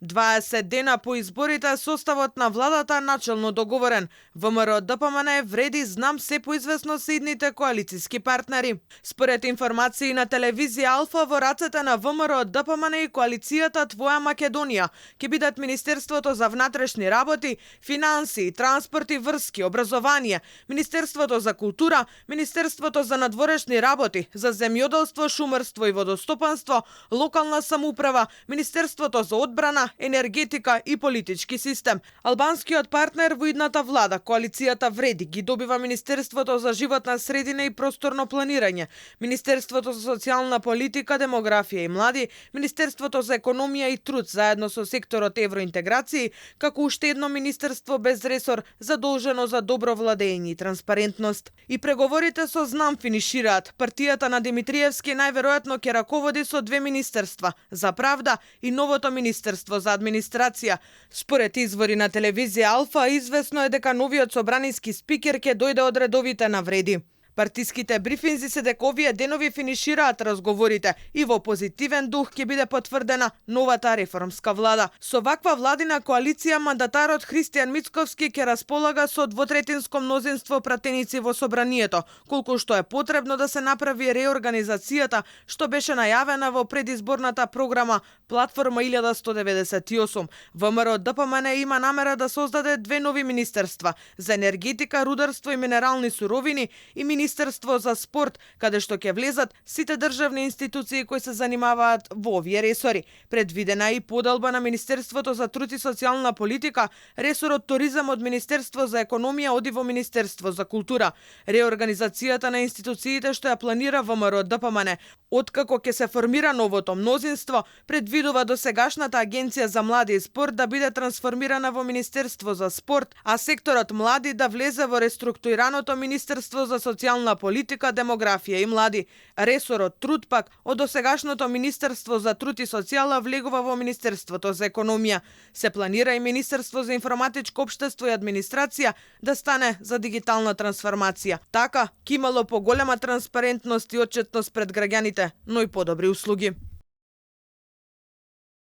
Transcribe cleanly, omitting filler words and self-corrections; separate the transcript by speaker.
Speaker 1: 20 дена по изборите составот на владата начелно договорен. ВМРО ДПМН вреди знам се поизвестно се идните коалициски партнери. Според информации на телевизија Алфа, во рацете на ВМРО ДПМН и коалицијата Твоја Македонија ќе бидат Министерството за внатрешни работи, финансии, транспорт и врски, образование, Министерството за култура, Министерството за надворешни работи, за земјоделство, шумарство и водостопанство, локална самоуправа, Министерството за одбрана, енергетика и политички систем. Албанскиот партнер во идната влада, коалицијата вреди, ги добива Министерството за животна средина и просторно планирање, Министерството за социјална политика, демографија и млади, Министерството за економија и труд заедно со секторот евроинтеграции, како уште едно министерство без ресор задолжено за добро владење и транспарентност. И преговорите со знам финишираат. Партијата на Димитриевски најверојатно ќе раководи со две министерства – за правда и новото Министерство за администрација. Според извори на телевизија Алфа, известно е дека новиот собраниски спикер ќе дојде од редовите на вреди. Партиските брифинзи се дека овие денови финишираат разговорите и во позитивен дух ќе биде потврдена новата реформска влада. Со ваква владина коалиција мандатарот Христијан Мицковски ќе располага со двотретинско мнозинство пратеници во собранието, колку што е потребно да се направи реорганизацијата што беше најавена во предизборната програма Платформа 1198. ВМРО ДПМН има намера да создаде две нови министерства за енергетика, рударство и минерални суровини и Министерство за спорт, каде што ќе влезат сите државни институции кои се занимаваат во овие ресори. Предвидена е и поделба на Министерството за труд и социјална политика, ресорот туризам од Министерство за економија оди во Министерство за култура. Реорганизацијата на институциите што ја планира ВМРО ДПМН, откако ќе се формира новото мнозинство, предвидува досегашната Агенција за млади и спорт да биде трансформирана во Министерство за спорт, а секторот млади да влезе во реструктурираното Министерство за социјална политика, демографија и млади. Ресорот труд пак од досегашното Министерство за труд и социјала влегува во Министерството за економија. Се планира и Министерство за информатичко општество и администрација да стане за дигитална трансформација. Така ќе имало поголема транспарентност и отчетност пред граѓаните, но и подобри услуги.